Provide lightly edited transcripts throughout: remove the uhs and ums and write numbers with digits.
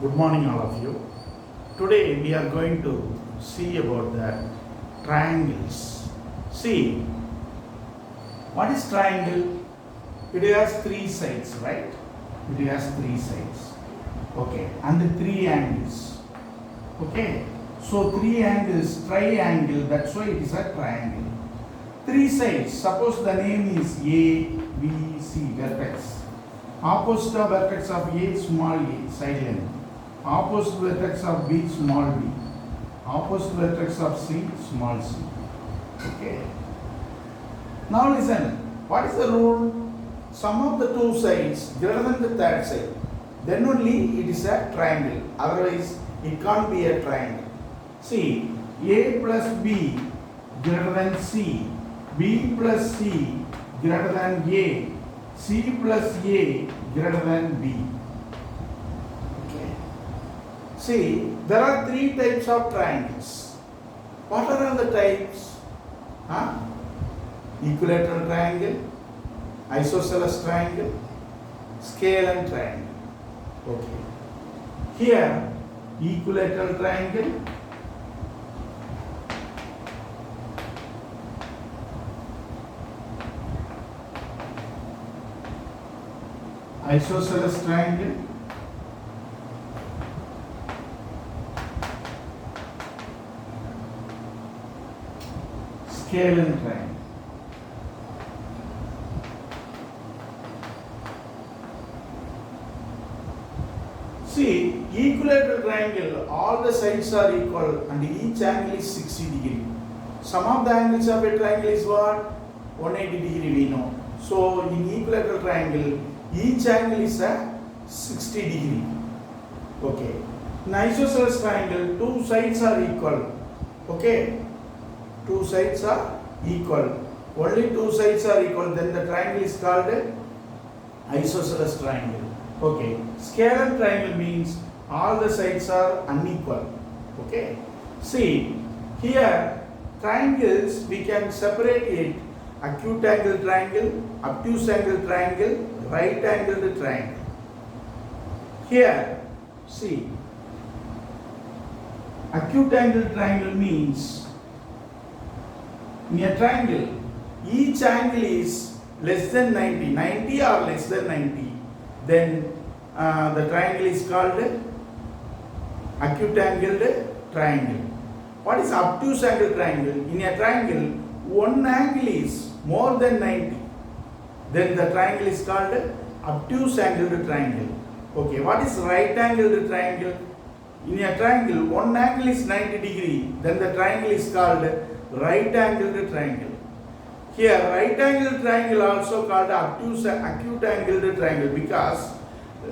Good morning, all of you. Today we are going to see about the triangles. See, what is triangle? It has three sides, right? It has three sides. Okay, and the three angles. Okay, so three angles, triangle, that's why it is a triangle. Three sides, suppose the name is A, B, C, vertex. Opposite of vertex of A, small a, side length. Opposite vertex of B, small b. Opposite vertex of C, small c. Okay. Now listen, what is the rule? Sum of the two sides greater than the third side. Then only it is a triangle. Otherwise, it can't be a triangle. See, A plus B greater than C. B plus C greater than A. C plus A greater than B. Okay. See, there are three types of triangles. What are all the types? Equilateral triangle, isosceles triangle, scalene triangle. Okay. Here, equilateral triangle, isosceles triangle, scalene triangle. See, equilateral triangle, all the sides are equal and each angle is 60 degree. Sum of the angles of a triangle is what? 180 degree we know. So, in equilateral triangle, each angle is a 60 degree. Okay. In isosceles triangle, two sides are equal. Okay. Two sides are equal. Only two sides are equal. Then the triangle is called isosceles triangle. Okay. Scalene triangle means all the sides are unequal. Okay. See, here triangles we can separate it: acute angle triangle, obtuse angle triangle, right angled triangle. Here, see, acute angle triangle means in a triangle, each angle is less than 90 or less than 90, then the triangle is called acute angled triangle. What is obtuse angle triangle? In a triangle, one angle is more than 90, then the triangle is called obtuse angled triangle. Okay, what is right angled triangle? In a triangle, one angle is 90 degree, then the triangle is called right angled triangle. Here, right angled triangle also called obtuse acute angled triangle because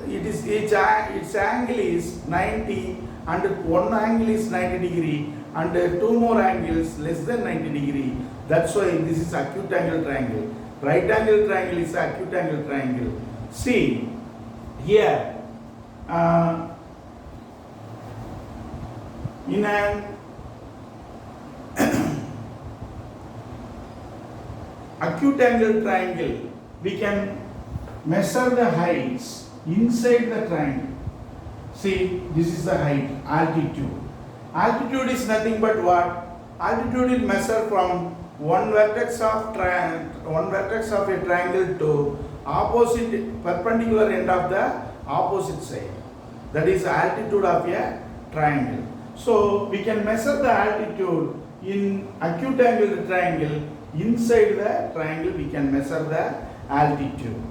its angle is 90 and one angle is 90 degree and two more angles less than 90 degree. That's why this is acute angle triangle. Right angle triangle is acute angle triangle. See, here in an acute angle triangle, we can measure the heights inside the triangle. See, this is the height, altitude. Altitude is nothing but what? Altitude is measured from one vertex of a triangle to opposite perpendicular end of the opposite side. That is altitude of a triangle. So we can measure the altitude in acute angle triangle. Inside the triangle we can measure the altitude.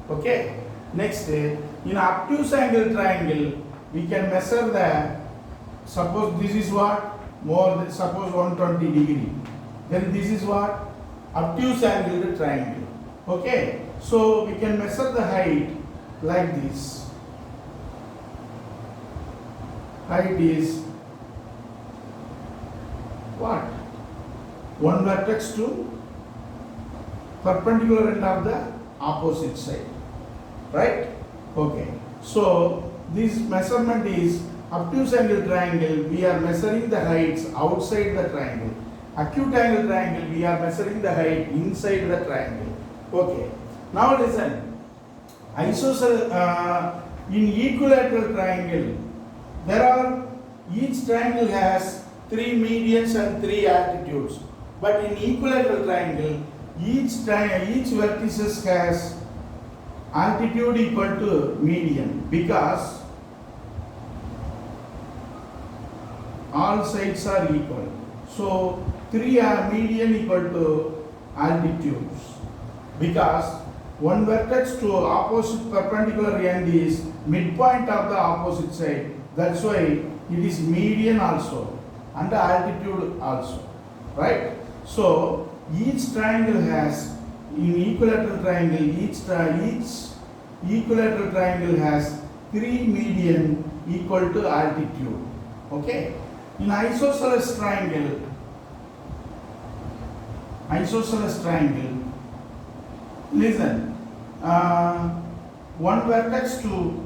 Okay. Next, in obtuse angle triangle we can measure the, suppose this is what? Suppose 120 degree. Then this is what? Obtuse angle triangle. Okay. So we can measure the height like this. Height is what? One vertex to perpendicular end of the opposite side. Right? Okay. So this measurement is obtuse angle triangle. We are measuring the heights outside the triangle. Acute angle triangle, we are measuring the height inside the triangle. Okay. Now listen. In equilateral triangle, there are, each triangle has 3 medians and 3 altitudes. But in equilateral triangle, each vertices has altitude equal to median, because all sides are equal. So 3 are median equal to altitudes, because one vertex to opposite perpendicular end is midpoint of the opposite side. That's why it is median also and altitude also, right? So each triangle has, in equilateral triangle, each equilateral triangle has 3 median equal to altitude. Okay? In isosceles triangle, listen, one vertex to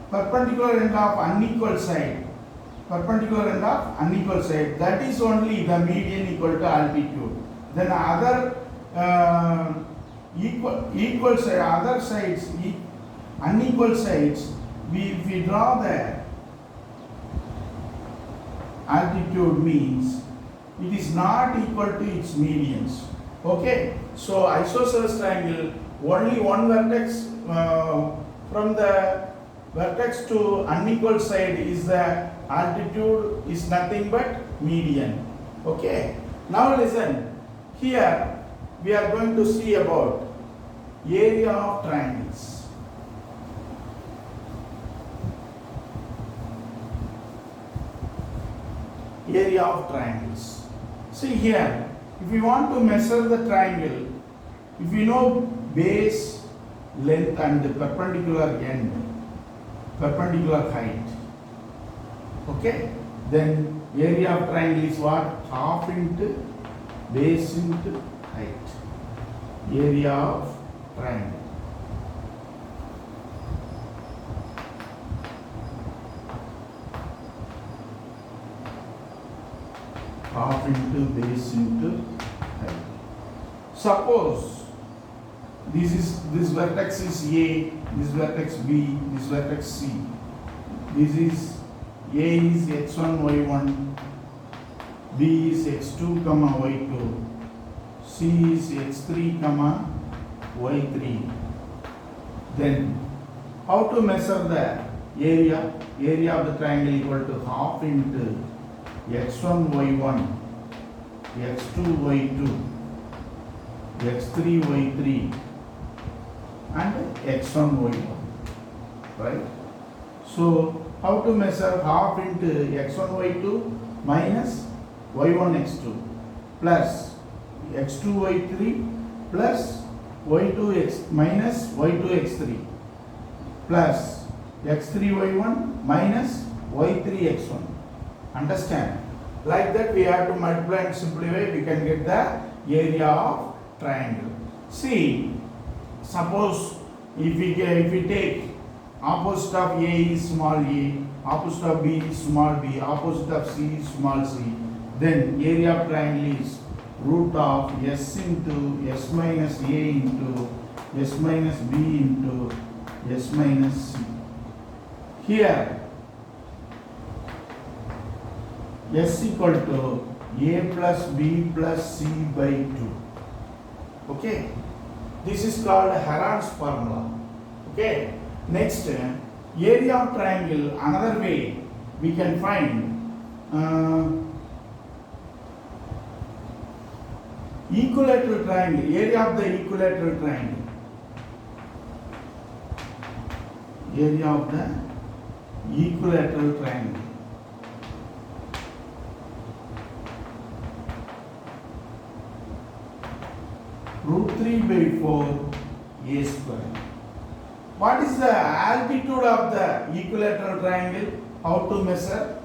perpendicular end of unequal side, that is only the median equal to altitude. Then other equal side, other sides, unequal sides, if we draw the altitude, means it is not equal to its medians. Okay, so isosceles triangle, only one vertex from the vertex to unequal side is the altitude is nothing but median. Okay, now listen, here we are going to see about area of triangles. Area of triangles. See here, if we want to measure the triangle, if we know base, length and the perpendicular end, perpendicular height, okay, then area of triangle is what? Half into base into height. Area of triangle. Half into base into height. Suppose this vertex is A, this vertex B, this vertex C. This is A is x1, y1, B is x2, y2, C is x3, y3. Then how to measure the area? Area of the triangle equal to half into x1, y1, x2, y2, x3, y3 and x1, y1, right? So how to measure half into x1, y2 minus y1, x2 plus x2, y3 plus y2, x minus y2, x3 plus x3, y1 minus y3, x1. Understand? Like that we have to multiply and simplify, we can get the area of triangle. See, suppose if we take opposite of A is small a, opposite of B is small b, opposite of C is small c, then area of triangle is root of s into s minus a into s minus b into s minus c. Here s equal to a plus b plus c by 2. Okay, this is called Heron's formula. Okay, next area of triangle, another way we can find equilateral triangle, area of the equilateral triangle. Area of the equilateral triangle. Root 3 by 4 a square. What is the altitude of the equilateral triangle? How to measure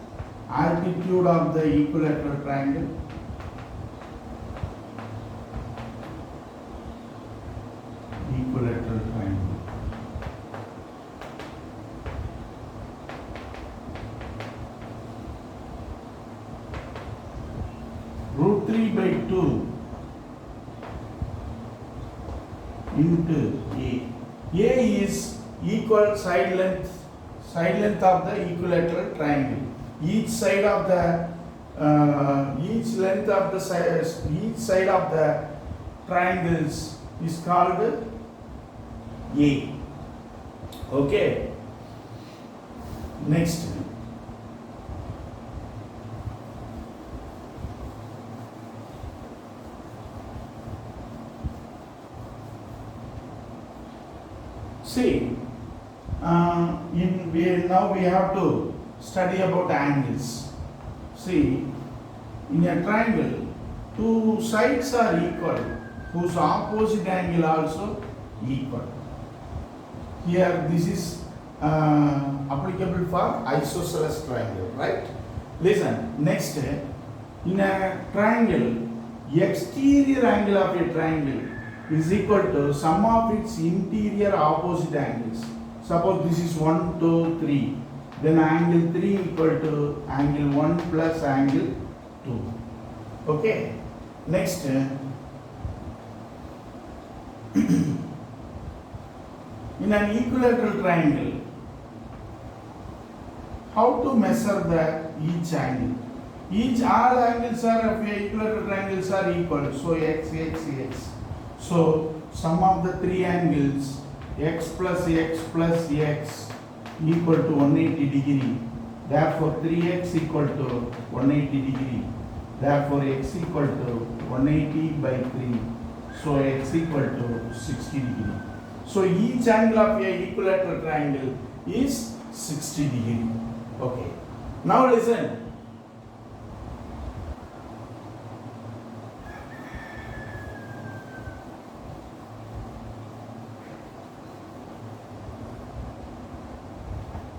altitude of the equilateral triangle? Equilateral triangle. Root 3 by 2 into A. A is equal side length, Side length of the equilateral triangle. Each side of the each length of the side, each side of the triangles is called A. Okay. Next. See, now we have to study about angles. See, in a triangle, two sides are equal, whose opposite angle also equal. Here, this is applicable for isosceles triangle, right? Listen, next, in a triangle, exterior angle of a triangle is equal to sum of its interior opposite angles. Suppose this is 1, 2, 3. Then angle 3 equal to angle 1 plus angle 2. Okay. Next. In an equilateral triangle, how to measure each angle? All angles of equilateral triangles are equal. So x, x, x. So sum of the three angles x plus x plus x equal to 180 degree. Therefore 3x equal to 180 degree. Therefore x equal to 180 by 3. So x equal to 60 degree. So each angle of a equilateral triangle is 60 degree. Okay. Now listen.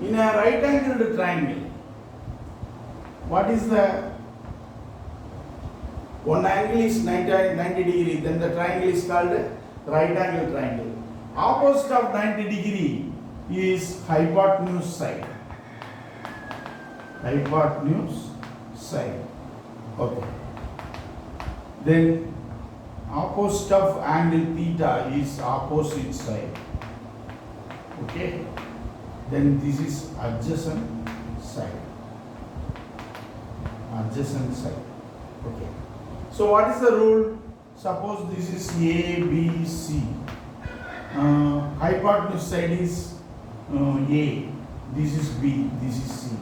In a right angled triangle, what is the one angle is 90 degree, then the triangle is called right angle triangle. Opposite of 90 degree is hypotenuse side. Hypotenuse side. Okay. Then opposite of angle theta is opposite side. Okay. Then this is adjacent side. Adjacent side. Okay. So what is the rule? Suppose this is A, B, C. Hypotenuse side is A. This is B. This is C.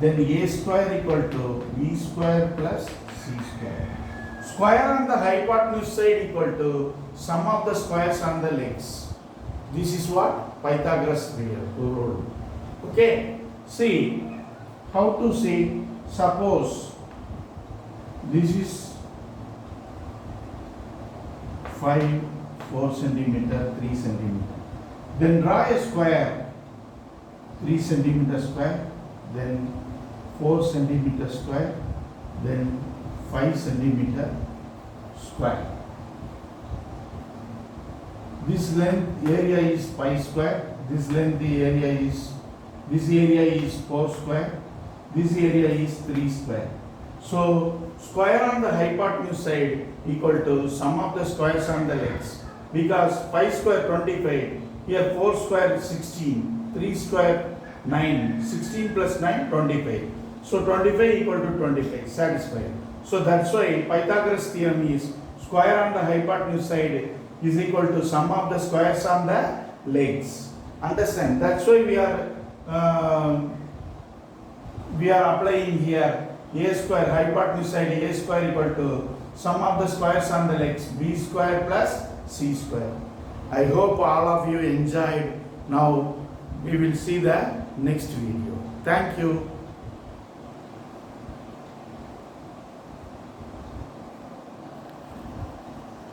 Then A square equal to B square plus C square. Square on the hypotenuse side equal to sum of the squares on the legs. This is what? Pythagoras rule. Okay. See how to say. Suppose this is 5, 4 centimeter, 3 centimeter. Then draw a square. 3 centimeter square. Then 4 centimeter square. Then 5 centimeter square. This length area is pi square. This length area is, this area is 4 square. This area is 3 square. So square on the hypotenuse side equal to sum of the squares on the legs. Because 5 square 25. Here 4 square 16. 3 square 9. 16 plus 9 25. So 25 equal to 25. Satisfied. So that's why Pythagoras theorem is square on the hypotenuse side is equal to sum of the squares on the legs. Understand? That's why we are applying here a square, hypotenuse side a square equal to sum of the squares on the legs, b square plus c square. I hope all of you enjoyed. Now we will see the next video. Thank you.